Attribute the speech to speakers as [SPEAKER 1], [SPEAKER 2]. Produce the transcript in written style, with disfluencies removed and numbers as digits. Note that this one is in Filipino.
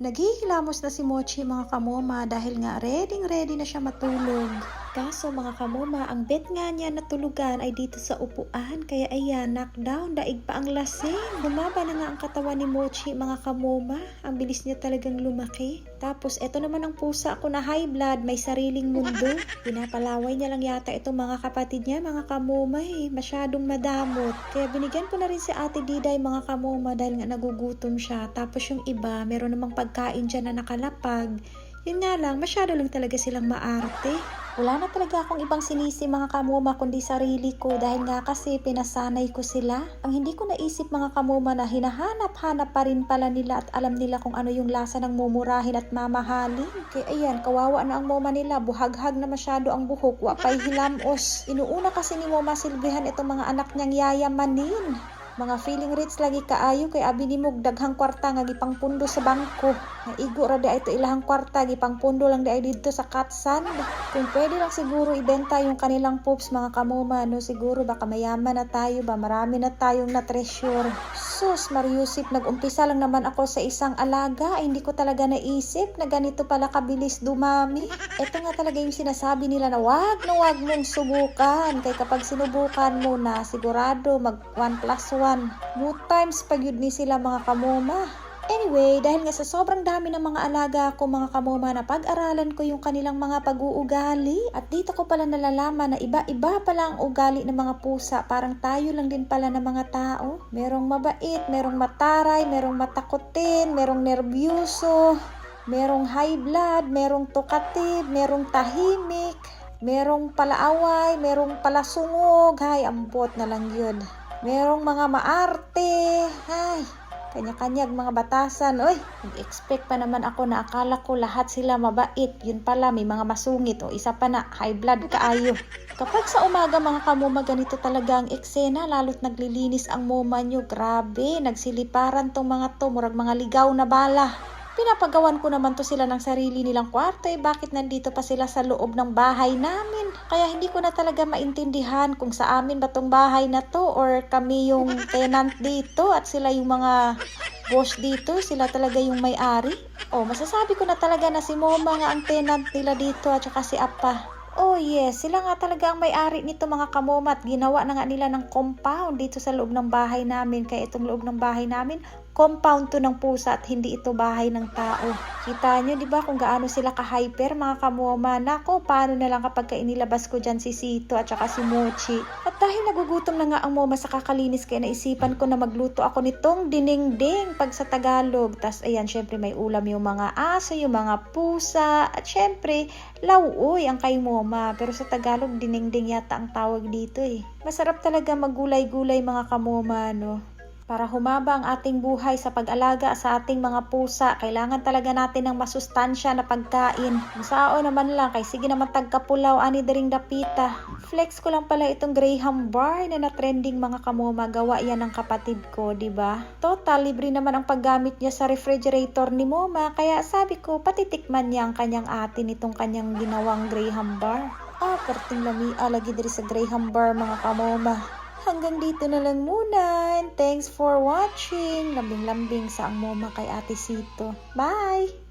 [SPEAKER 1] Naghihilamos na si Mochi mga kamoma dahil nga ready na siya matulog. Kaso mga kamoma, ang bet nga niya na tulugan ay dito sa upuan, kaya ayan, knockdown, daig pa ang lasing. Bumaba na nga ang katawan ni Mochi mga kamoma, ang bilis niya talagang lumaki. Tapos eto naman ang pusa ko na high blood, may sariling mundo. Pinapalaway niya lang yata itong mga kapatid niya mga kamoma masyadong madamot. Kaya binigyan ko na rin si Ate Diday mga kamoma dahil nga nagugutom siya. Tapos yung iba, meron namang pagkain dyan na nakalapag. Yun nga lang, masyado lang talaga silang maarte. Wala na talaga akong ibang sinisi mga kamoma kundi sarili ko dahil nga kasi pinasanay ko sila. Ang hindi ko naisip mga kamoma na hinahanap-hanap pa rin pala nila at alam nila kung ano yung lasa ng mumurahin at mamahalin. Kaya ayan, kawawa na ang moma nila, buhaghag na masyado ang buhok, wapay hilamos. Inuuna kasi ni Moma Silvihan itong mga anak niyang yayamanin. Mga feeling rich lagi kaayo kay abi ni mog daghang kwarta nga gipang pundo sa bangko. Naigo ra di ito ilahang kwarta gipang pundo lang di ay dito sa Katsand. Kung pwede lang siguro ibenta yung kanilang pups mga kamoma, no, siguro baka mayaman na tayo ba, marami na tayong na treasure. Sus, Mariusip, nag-umpisa lang naman ako sa isang alaga, ay hindi ko talaga naisip na ganito pala kabilis dumami. Ito nga talaga yung sinasabi nila na wag mong subukan, kay kapag sinubukan mo na, sigurado mag 1+1. Mo times pag yun ni sila mga kamoma. Anyway, dahil nga sa sobrang dami ng mga alaga ko mga kamoma na pag-aralan ko yung kanilang mga pag-uugali at dito ko pala nalalaman na iba-iba pala ang ugali ng mga pusa, parang tayo lang din pala ng mga tao. Merong mabait, merong mataray, merong matakotin, merong nerbyuso, merong high blood, merong tukatib, merong tahimik, merong palaaway, merong palasungog, hay ambot na lang yun. Merong mga maarte, hay, kanya-kanyag mga batasan. Oy, nag-expect pa naman ako na akala ko lahat sila mabait. Yun pala, may mga masungit. O isa pa na, high blood kaayo. Kapag sa umaga mga kamoma, ganito talaga ang eksena. Lalo't naglilinis ang moma nyo. Grabe, nagsiliparan tong mga to. Murag mga ligaw na bala. Pinapagawan ko naman to sila ng sarili nilang kwarto, bakit nandito pa sila sa loob ng bahay namin? Kaya hindi ko na talaga maintindihan kung sa amin ba tong bahay na to or kami yung tenant dito at sila yung mga boss dito, sila talaga yung may-ari. Masasabi ko na talaga na si Moma nga ang tenant nila dito at saka si Appa. Oh yes, sila nga talaga ang may-ari nito mga kamoma at ginawa na nga nila ng compound dito sa loob ng bahay namin. Kaya itong loob ng bahay namin, compound to ng pusa at hindi ito bahay ng tao. Kita nyo, di ba, kung gaano sila ka-hyper mga kamoma. Nako, paano na lang kapag inilabas ko dyan si Sito at saka si Mochi. At dahil nagugutom na nga ang moma sa kakalinis, kaya naisipan ko na magluto ako nitong dinengdeng pag sa Tagalog. Tas ayan, syempre may ulam yung mga aso, yung mga pusa, at syempre, lauoy ang kay moma. Pero sa Tagalog, dinengdeng yata ang tawag dito Masarap talaga maggulay-gulay mga kamoma, no? Para humaba ang ating buhay sa pag-alaga sa ating mga pusa, kailangan talaga natin ng masustansya na pagkain. Masao naman lang, kay sige naman tagkapulaw, ani daring dapita. Flex ko lang pala itong Graham bar na na-trending mga kamoma, gawa yan ng kapatid ko, diba? Total, libre naman ang paggamit niya sa refrigerator ni Moma, kaya sabi ko, patitikman niya ang kanyang atin itong kanyang ginawang Graham bar. Perting lamia lagi diri sa Graham bar mga kamoma. Hanggang dito na lang muna, and thanks for watching. Lambing-lambing sa ang moma kay Ate Sito. Bye!